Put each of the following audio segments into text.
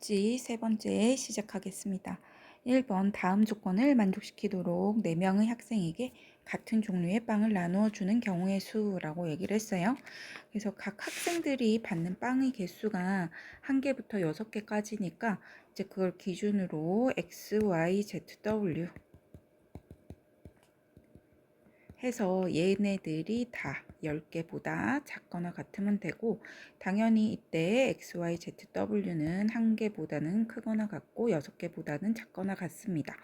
세 번째 시작하겠습니다. 1번 다음 조건을 만족시키도록 4명의 학생에게 같은 종류의 빵을 나누어 주는 경우의 수라고 얘기를 했어요. 그래서 각 학생들이 받는 빵의 개수가 1개부터 6개까지니까 이제 그걸 기준으로 X, Y, Z, W 해서 얘네들이 다 10개보다 작거나 같으면 되고, 당연히 이때 XYZW는 1개보다는 크거나 같고 6개보다는 작거나 같습니다.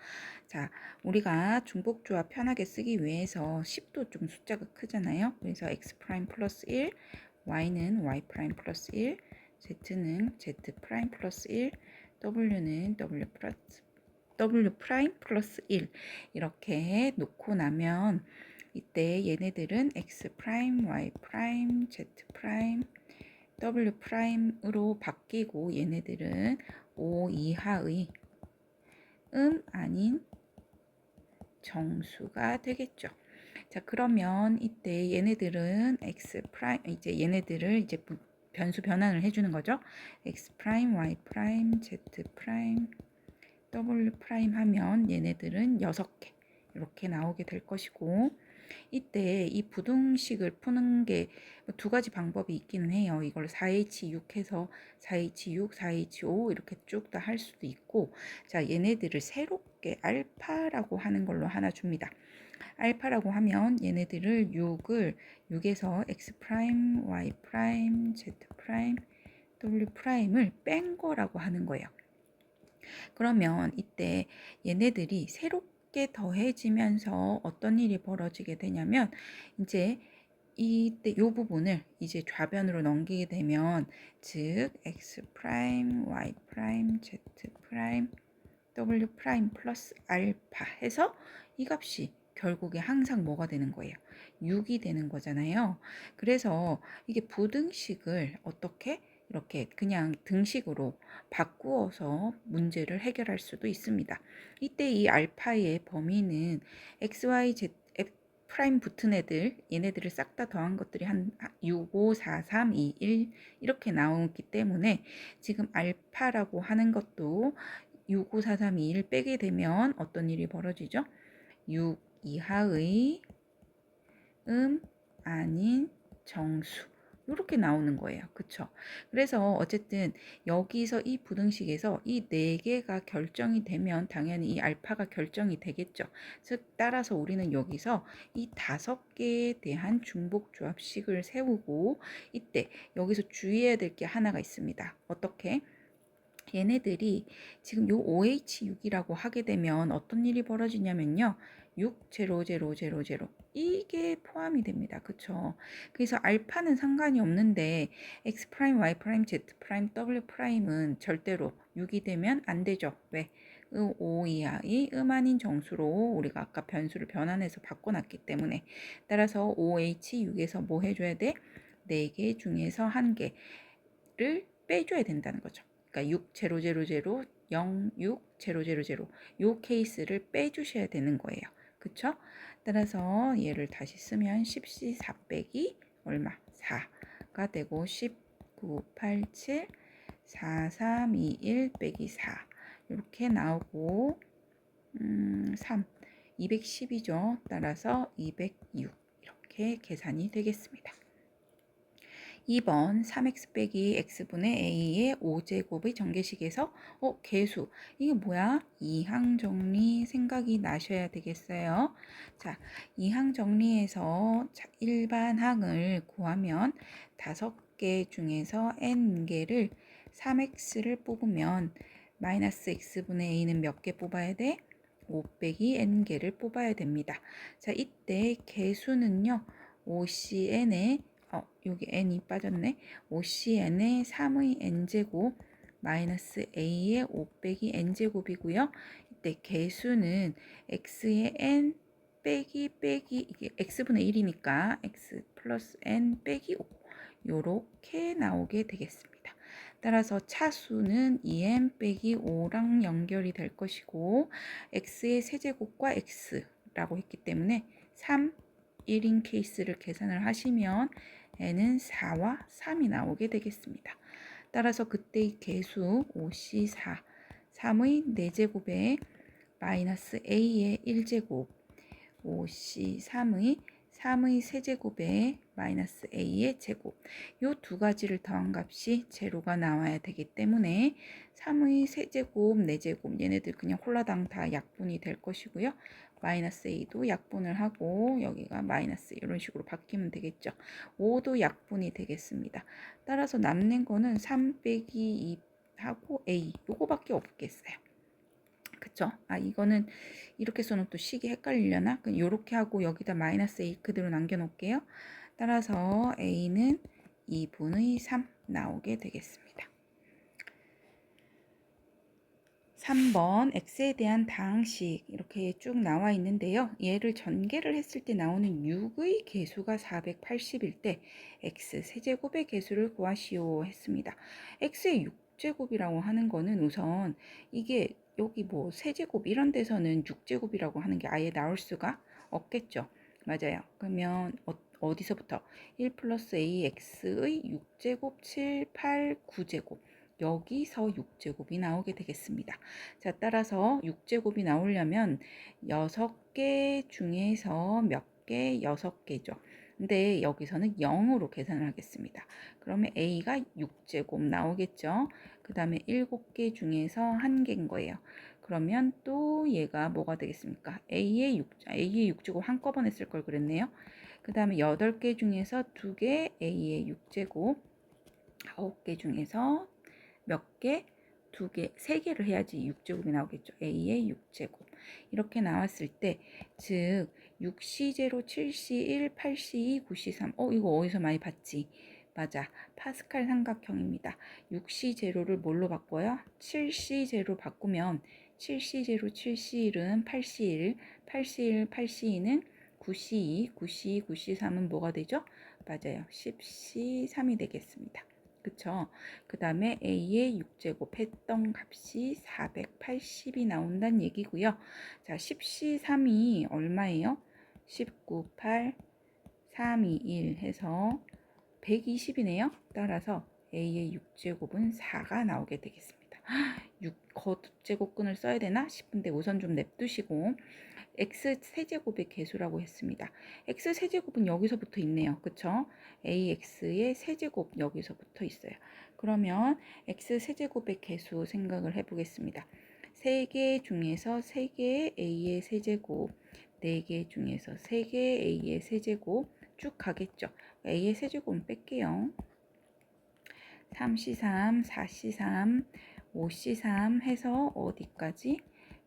자, 우리가 중복조합 편하게 쓰기 위해서 10도 좀 숫자가 크잖아요. 그래서 X' 플러스 1, Y는 Y' 플러스 1, Z는 Z' 플러스 1, W는 W 플러스 1 이렇게 놓고 나면 이때 얘네들은 X', Y', Z', W'으로 바뀌고, 얘네들은 5 이하의 아닌 정수가 되겠죠. 자, 그러면 이때 얘네들은 X', 이제 얘네들을 이제 변수 변환을 해주는 거죠. X', Y', Z', W' 하면 얘네들은 6개 이렇게 나오게 될 것이고, 이때 이 부등식을 푸는 게 두 가지 방법이 있기는 해요. 이걸 4H6 해서 4H6, 4H5 이렇게 쭉 다 할 수도 있고, 자, 얘네들을 새롭게 알파라고 하는 걸로 하나 줍니다. 알파라고 하면 얘네들을 6에서 X', Y', Z', W'을 뺀 거라고 하는 거예요. 그러면 이때 얘네들이 새롭게 더해지면서 어떤 일이 벌어지게 되냐면, 이제 이때 이 부분을 이제 좌변으로 넘기게 되면, 즉 X', Y', Z', W' 플러스 알파 해서 이 값이 결국에 항상 뭐가 되는 거예요? 6이 되는 거잖아요. 그래서 이게 부등식을 어떻게 이렇게 그냥 등식으로 바꾸어서 문제를 해결할 수도 있습니다. 이때 이 알파의 범위는 X, Y, Z, F 프라임 붙은 애들, 얘네들을 싹 다 더한 것들이 한 6, 5, 4, 3, 2, 1 이렇게 나오기 때문에, 지금 알파라고 하는 것도 6, 5, 4, 3, 2, 1 빼게 되면 어떤 일이 벌어지죠? 6 이하의 아닌 정수 이렇게 나오는 거예요. 그쵸? 그래서 어쨌든 여기서 이 부등식에서 이 4개가 결정이 되면 당연히 이 알파가 결정이 되겠죠. 즉 따라서 우리는 여기서 이 5개에 대한 중복조합식을 세우고, 이때 여기서 주의해야 될 게 하나가 있습니다. 어떻게? 얘네들이 지금 요 OH6이라고 하게 되면 어떤 일이 벌어지냐면요. 6, 0, 0, 0, 0 이게 포함이 됩니다. 그쵸? 그래서 알파는 상관이 없는데 X', Y', Z', W''은 절대로 6이 되면 안 되죠. 왜? 5 이하의 아닌 정수로 우리가 아까 변수를 변환해서 바꿔놨기 때문에, 따라서 OH6에서 뭐 해줘야 돼? 4개 중에서 1개를 빼줘야 된다는 거죠. 그러니까 6, 0, 0, 0, 0, 6, 0, 0, 0 요 케이스를 빼주셔야 되는 거예요. 그쵸? 따라서 얘를 다시 쓰면 10C 4 빼기 얼마? 4가 되고, 19, 87, 4, 3, 2, 1 빼기 4 이렇게 나오고, 3, 210이죠. 따라서 206 이렇게 계산이 되겠습니다. 2번 3x 빼기 x분의 a의 5제곱의 전개식에서 개수 이게 뭐야? 이항 정리 생각이 나셔야 되겠어요. 자, 이항 정리에서 일반 항을 구하면 5개 중에서 n개를 3x를 뽑으면 마이너스 x분의 a는 몇 개 뽑아야 돼? 5 빼기 n개를 뽑아야 됩니다. 자, 이때 개수는요, OCN의 여기 n이 빠졌네. OCN의 3의 n제곱 마이너스 a의 5 빼기 n제곱이고요. 이때 개수는 x의 n 빼기 이게 x분의 1이니까 x 플러스 n 빼기 5 요렇게 나오게 되겠습니다. 따라서 차수는 2n 빼기 5랑 연결이 될 것이고, x의 세제곱과 x라고 했기 때문에 3, 1인 케이스를 계산을 하시면 n은 4와 3이 나오게 되겠습니다. 따라서 그때의 계수 5C4 3의 4제곱에 마이너스 A의 1제곱 5C3의 3의 세제곱에 마이너스 A의 제곱 요 두 가지를 더한 값이 제로가 나와야 되기 때문에 3의 세제곱 4제곱 얘네들 그냥 홀라당 다 약분이 될 것이고요. 마이너스 A도 약분을 하고 여기가 마이너스 이런 식으로 바뀌면 되겠죠. 5도 약분이 되겠습니다. 따라서 남는 거는 3 빼기 2 하고 A 요거밖에 없겠어요. 그쵸? 아 이거는 이렇게 써놓으면 또 식이 헷갈리려나? 그럼 요렇게 하고 여기다 마이너스 A 그대로 남겨놓을게요. 따라서 A는 2분의 3 나오게 되겠습니다. 3번 x에 대한 다항식 이렇게 쭉 나와 있는데요. 얘를 전개를 했을 때 나오는 6의 개수가 480일 때 x 세제곱의 개수를 구하시오 했습니다. x의 6제곱이라고 하는 거는 우선 이게 여기 뭐 세제곱 이런 데서는 6제곱이라고 하는 게 아예 나올 수가 없겠죠. 맞아요. 그러면 어디서부터 1 플러스 ax의 6제곱 7, 8, 9제곱 여기서 6제곱이 나오게 되겠습니다. 자, 따라서 6제곱이 나오려면 6개 중에서 몇 개? 6개죠. 근데 여기서는 0으로 계산을 하겠습니다. 그러면 A가 6제곱 나오겠죠. 그 다음에 7개 중에서 1개인 거예요. 그러면 또 얘가 뭐가 되겠습니까? A의 6제곱 한꺼번에 쓸 걸 그랬네요. 그 다음에 8개 중에서 2개 A의 6제곱 9개 중에서 몇 개? 2개, 3개를 해야지 6제곱이 나오겠죠. A의 6제곱. 이렇게 나왔을 때, 즉 6C0, 7C1, 8C2, 9C3. 이거 어디서 많이 봤지? 맞아. 파스칼 삼각형입니다. 6C0를 뭘로 바꿔요? 7C0로 바꾸면 7C0, 7C1은 8C1, 8C1, 8C2는 9C2, 9C2, 9C3은 뭐가 되죠? 맞아요. 10C3이 되겠습니다. 그쵸? 그 다음에 A의 6제곱 했던 값이 480이 나온다는 얘기고요. 자, 10C3이 얼마예요? 19, 8, 3, 2, 1 해서 120이네요. 따라서 A의 6제곱은 4가 나오게 되겠습니다. 6 거제곱근을 써야 되나 싶은데 우선 좀 냅두시고 x 세제곱의 개수라고 했습니다. x 세제곱은 여기서부터 있네요. 그쵸? ax의 세제곱 여기서부터 있어요. 그러면 x 세제곱의 개수 생각을 해보겠습니다. 3개 중에서 3개의 a의 세제곱, 4개 중에서 3개의 a의 세제곱 쭉 가겠죠. a의 세제곱은 뺄게요. 3C3, 4C3, 5C3 해서 어디까지?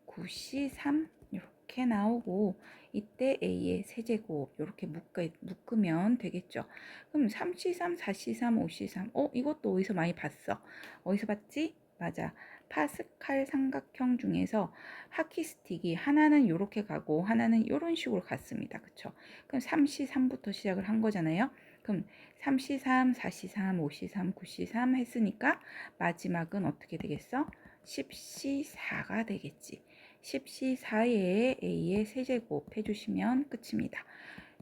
9C3 이렇게 나오고 이때 A의 세제곱 이렇게 묶으면 되겠죠. 그럼 3C3, 4C3, 5C3 이것도 어디서 많이 봤어? 어디서 봤지? 맞아. 파스칼 삼각형 중에서 하키스틱이 하나는 이렇게 가고 하나는 이런 식으로 갔습니다. 그쵸? 그럼 3C3부터 시작을 한 거잖아요. 그럼 3C3, 4C3, 5C3, 9C3 했으니까 마지막은 어떻게 되겠어? 10C4가 되겠지. 10C4에 A의 세제곱 해주시면 끝입니다.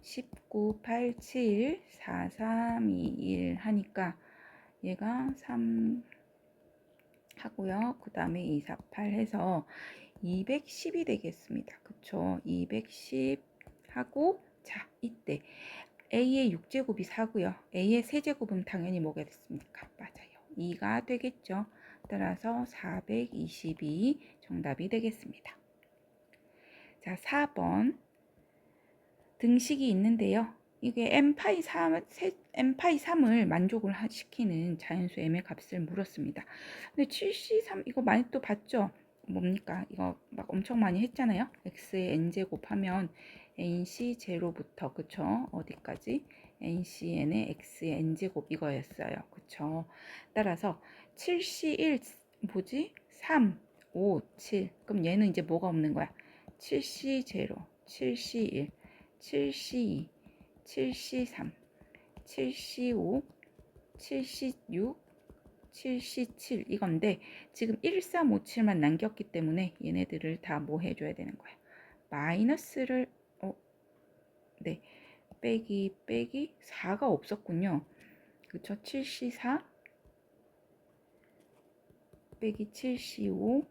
19, 8, 7, 4, 3, 2, 1 하니까 얘가 3 하고요. 그 다음에 2, 4, 8 해서 210이 되겠습니다. 그쵸? 210 하고 자 이때 A의 6제곱이 4고요. A의 세제곱은 당연히 뭐가 됐습니까? 맞아요. 2가 되겠죠. 따라서 422 정답이 되겠습니다. 자, 4번 등식이 있는데요. 이게 n파이 3을 만족을 시키는 자연수 m의 값을 물었습니다. 근데 7c3 이거 많이 또 봤죠? 뭡니까? 이거 막 엄청 많이 했잖아요. x의 n제곱 하면 nc 제로부터 그쵸? 어디까지? ncn의 x의 n제곱 이거였어요. 그쵸? 따라서 7c1 뭐지? 3, 5, 7 그럼 얘는 이제 뭐가 없는 거야? 7c 제로, 7c1 7C2, 7C3, 7C5, 7C6, 7C7 이건데 지금 1357만 남겼기 때문에 얘네들을 다 뭐 해줘야 되는 거야? 마이너스를 네 빼기 4가 없었군요. 그쵸? 7C4, 빼기 7C5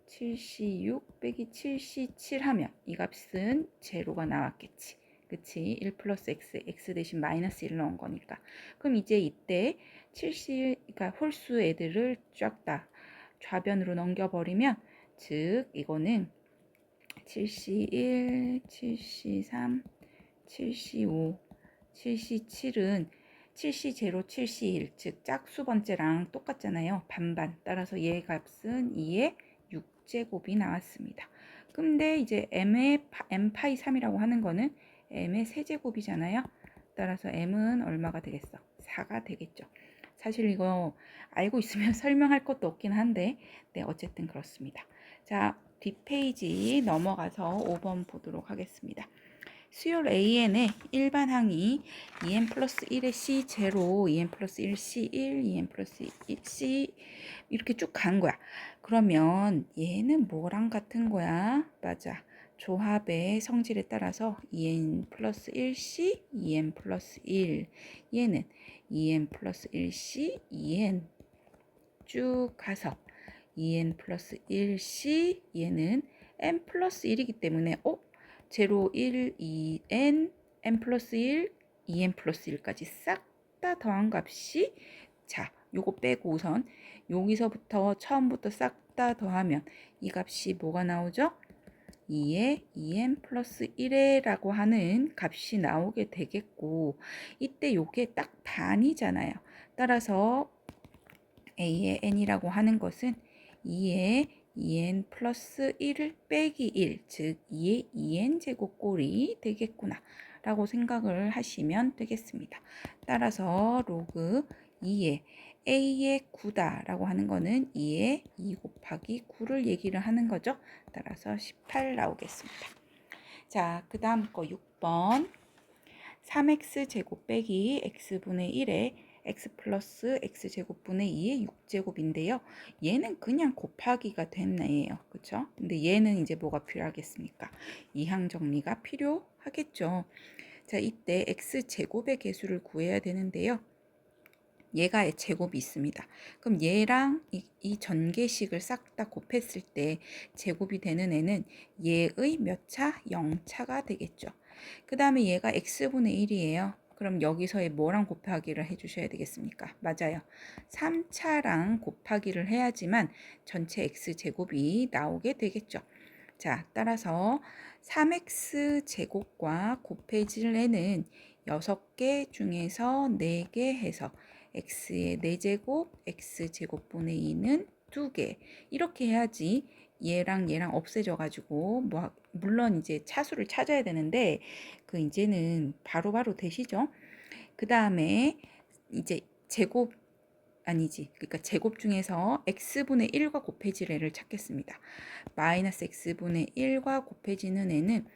7C6 빼기 7C7 하면 이 값은 제로가 나왔겠지. 그치? 1 플러스 x 대신 마이너스 1 넣은 거니까. 그럼 이제 이때 7C, 그러니까 홀수 애들을 쫙 다 좌변으로 넘겨버리면, 즉 이거는 7C1, 7C3, 7C5, 7C7은 7C0, 7C1, 즉 짝수 번째랑 똑같잖아요. 반반. 따라서 얘 값은 2의 6제곱이 나왔습니다. 근데 이제 m의 m파이 3이라고 하는 거는 m의 세제곱이잖아요. 따라서 m은 얼마가 되겠어? 4가 되겠죠. 사실 이거 알고 있으면 설명할 것도 없긴 한데, 네, 어쨌든 그렇습니다. 자, 뒷페이지 넘어가서 5번 보도록 하겠습니다. 수열 AN의 일반 항이 2n 플러스 1의 C0, 2n 플러스 1 C1, 2n 플러스 1 C 이렇게 쭉 간 거야. 그러면 얘는 뭐랑 같은 거야? 맞아. 조합의 성질에 따라서 2n 플러스 1C, 2n 플러스 1. 얘는 2n 플러스 1C, 2n 쭉 가서 2n 플러스 1C, 얘는 n 플러스 1이기 때문에 0, 1, 2n, n 플러스 1, 2n 플러스 1까지 싹 다 더한 값이, 자, 요거 빼고 우선 여기서부터 처음부터 싹 다 더하면 이 값이 뭐가 나오죠? 2에 2n 플러스 1에 라고 하는 값이 나오게 되겠고, 이때 요게 딱 반이잖아요. 따라서 a의 n이라고 하는 것은 2의 2n 플러스 1을 빼기 1, 즉 2의 2n 제곱 꼴이 되겠구나 라고 생각을 하시면 되겠습니다. 따라서 로그 2의 a의 9다 라고 하는 거는 2의 2 곱하기 9를 얘기를 하는 거죠. 따라서 18 나오겠습니다. 자, 그 다음 거 6번 3x 제곱 빼기 x분의 1에 x 플러스 x제곱분의 2의 6제곱인데요. 얘는 그냥 곱하기가 된 애예요. 그쵸? 근데 얘는 이제 뭐가 필요하겠습니까? 이항 정리가 필요하겠죠. 자, 이때 x제곱의 개수를 구해야 되는데요. 얘가 제곱이 있습니다. 그럼 얘랑 이 전개식을 싹 다 곱했을 때 제곱이 되는 애는 얘의 몇 차? 0차가 되겠죠. 그 다음에 얘가 x분의 1이에요. 그럼 여기서의 뭐랑 곱하기를 해주셔야 되겠습니까? 맞아요. 3차랑 곱하기를 해야지만 전체 x제곱이 나오게 되겠죠. 자, 따라서 3x제곱과 곱해질 애는 6개 중에서 4개 해서 x의 4제곱, x제곱분의 2는 2개. 이렇게 해야지 얘랑 얘랑 없애져 가지고 물론 이제 차수를 찾아야 되는데 그 이제는 바로바로 되시죠? 그다음에 이제 그러니까 제곱 중에서 x분의 1과 곱해질 애를 찾겠습니다. 마이너스 x분의 1과 곱해지는 애는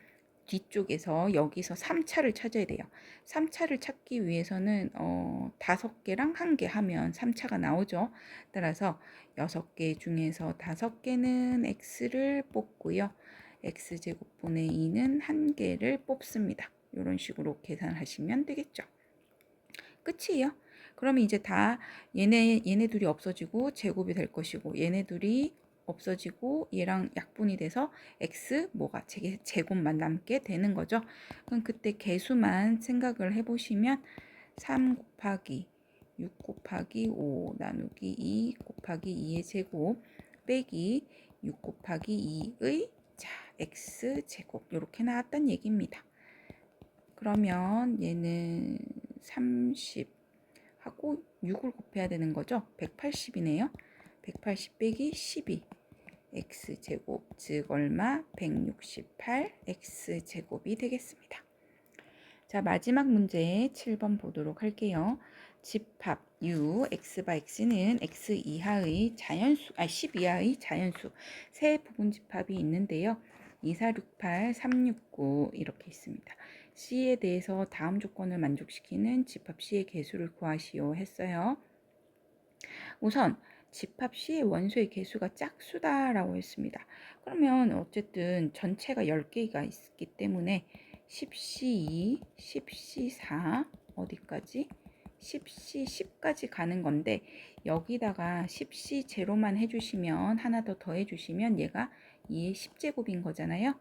뒤쪽에서 여기서 3차를 찾아야 돼요. 3차를 찾기 위해서는 5개랑 1개 하면 3차가 나오죠. 따라서 6개 중에서 5개는 x를 뽑고요. x제곱분의 2는 1개를 뽑습니다. 이런 식으로 계산하시면 되겠죠. 끝이에요. 그러면 이제 다 얘네 둘이 없어지고 제곱이 될 것이고, 얘네 둘이 없어지고 얘랑 약분이 돼서 x 뭐가 제곱만 남게 되는 거죠. 그럼 그때 개수만 생각을 해보시면 3 곱하기 6 곱하기 5 나누기 2 곱하기 2의 제곱 빼기 6 곱하기 2의 자 x 제곱 이렇게 나왔단 얘기입니다. 그러면 얘는 30 하고 6을 곱해야 되는 거죠. 180이네요. 180 빼기 12 x제곱 즉 얼마? 168 x제곱이 되겠습니다. 자, 마지막 문제 7번 보도록 할게요. 집합 u x 바 x는 x 이하의 자연수 10 이하의 자연수 세 부분 집합이 있는데요. 2, 4, 6, 8, 3, 6, 9 이렇게 있습니다. C에 대해서 다음 조건을 만족시키는 집합 C의 개수를 구하시오 했어요. 우선 집합 C의 원소의 개수가 짝수다라고 했습니다. 그러면 어쨌든 전체가 10개가 있기 때문에 10C2, 10C4 어디까지? 10C 10까지 가는 건데 여기다가 10C 제로만 해주시면 하나 더 더해주시면 얘가 2의 10제곱인 거잖아요.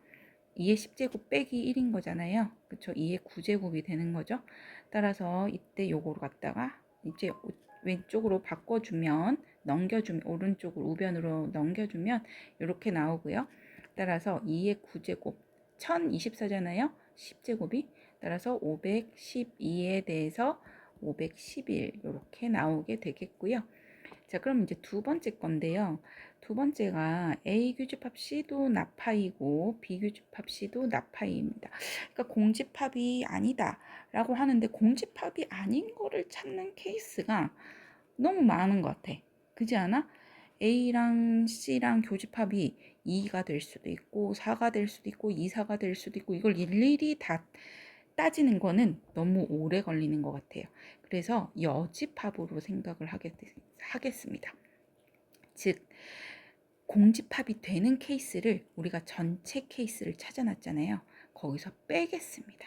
2의 10제곱 빼기 1인 거잖아요. 그쵸? 2의 9제곱이 되는 거죠. 따라서 이때 요거로 갖다가 이제 왼쪽으로 바꿔주면 넘겨주면 오른쪽으로 우변으로 넘겨주면 이렇게 나오고요. 따라서 2의 9제곱 1024잖아요. 10제곱이 따라서 512에 대해서 511 이렇게 나오게 되겠고요. 자, 그럼 이제 두 번째 건데요. 두 번째가 A 규집합 C도 나파이고 B 규집합 C도 나파이입니다. 그러니까 공집합이 아니다 라고 하는데 공집합이 아닌 거를 찾는 케이스가 너무 많은 것 같아. 그지 않아? A랑 C랑 교집합이 2가 될 수도 있고 4가 될 수도 있고 2, 4가 될 수도 있고 이걸 일일이 다 따지는 거는 너무 오래 걸리는 것 같아요. 그래서 여집합으로 생각을 하겠습니다. 즉 공집합이 되는 케이스를 우리가 전체 케이스를 찾아놨잖아요. 거기서 빼겠습니다.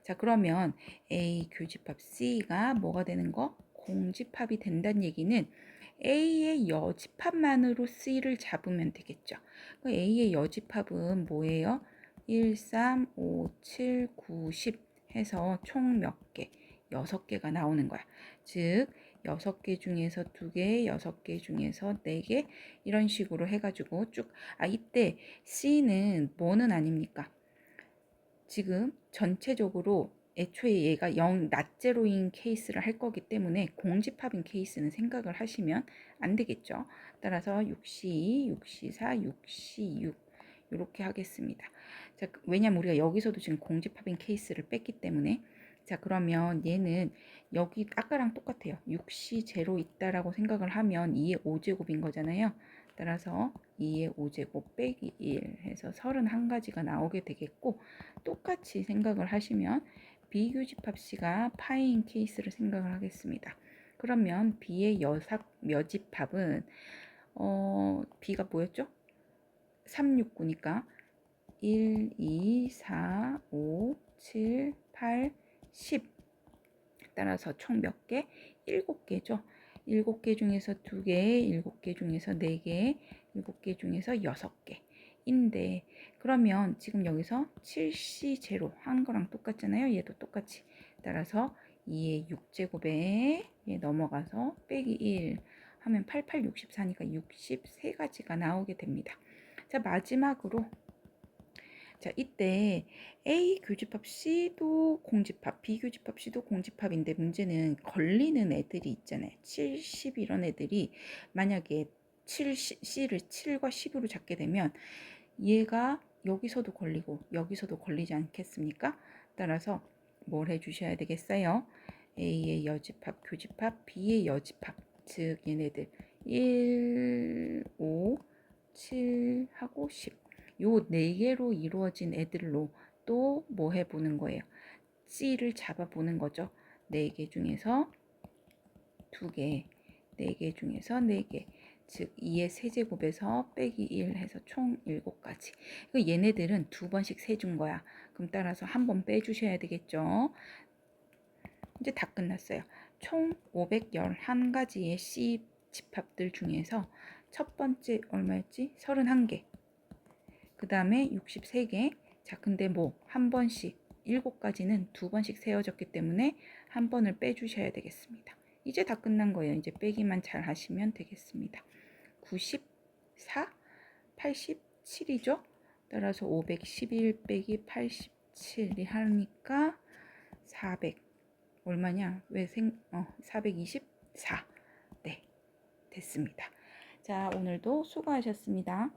자, 그러면 A 교집합 C가 뭐가 되는 거? 공집합이 된다는 얘기는 A의 여집합만으로 C를 잡으면 되겠죠. A의 여집합은 뭐예요? 1, 3, 5, 7, 9, 10 해서 총 몇 개? 6개가 나오는 거야. 즉 6개 중에서 2개, 6개 중에서 4개 이런 식으로 해가지고 쭉 이때 C는 뭐는 아닙니까? 지금 전체적으로 애초에 얘가 0 낫제로인 케이스를 할 거기 때문에 공집합인 케이스는 생각을 하시면 안 되겠죠. 따라서 6C2, 6C4, 6C6 이렇게 하겠습니다. 자, 왜냐면 우리가 여기서도 지금 공집합인 케이스를 뺐기 때문에 자, 그러면 얘는 여기 아까랑 똑같아요. 6C 제로 있다라고 생각을 하면 2의 5제곱인 거잖아요. 따라서 2의 5제곱 빼기 1 해서 31가지가 나오게 되겠고 똑같이 생각을 하시면 비교집합 C가 파이인 케이스를 생각을 하겠습니다. 그러면 B의 여집합은 B가 뭐였죠? 369니까 1, 2, 4, 5, 7, 8, 10 따라서 총 몇 개? 7개죠. 7개 중에서 2개, 7개 중에서 4개, 7개 중에서 6개 인데 그러면 지금 여기서 7C 제로 한 거랑 똑같잖아요. 얘도 똑같이. 따라서 2의 6제곱에 얘 넘어가서 빼기 1 하면 88, 64니까 63가지가 나오게 됩니다. 자, 마지막으로 자, 이때 A 교집합 C도 공집합, B 교집합 C도 공집합인데 문제는 걸리는 애들이 있잖아요. 70 이런 애들이 만약에 C를 7과 10으로 잡게 되면 얘가 여기서도 걸리고 여기서도 걸리지 않겠습니까? 따라서 뭘 해주셔야 되겠어요? A의 여집합, 교집합, B의 여집합, 즉 얘네들 1, 5, 7하고 10 요 4개로 이루어진 애들로 또 뭐 해보는 거예요? C를 잡아보는 거죠. 4개 중에서 2개, 4개 중에서 4개. 즉 2의 세제곱에서 빼기 1 해서 총 7가지. 얘네들은 2번씩 세준 거야. 그럼 따라서 한 번 빼주셔야 되겠죠. 이제 다 끝났어요. 총 511가지의 C 집합들 중에서 첫 번째 얼마였지? 31개. 그 다음에 63개. 자, 근데 뭐 한 번씩 7가지는 2번씩 세워졌기 때문에 한 번을 빼주셔야 되겠습니다. 이제 다 끝난 거예요. 이제 빼기만 잘 하시면 되겠습니다. 94, 87이죠. 따라서 511 빼기 87이 하니까 400 얼마냐? 424. 네, 됐습니다. 자, 오늘도 수고하셨습니다.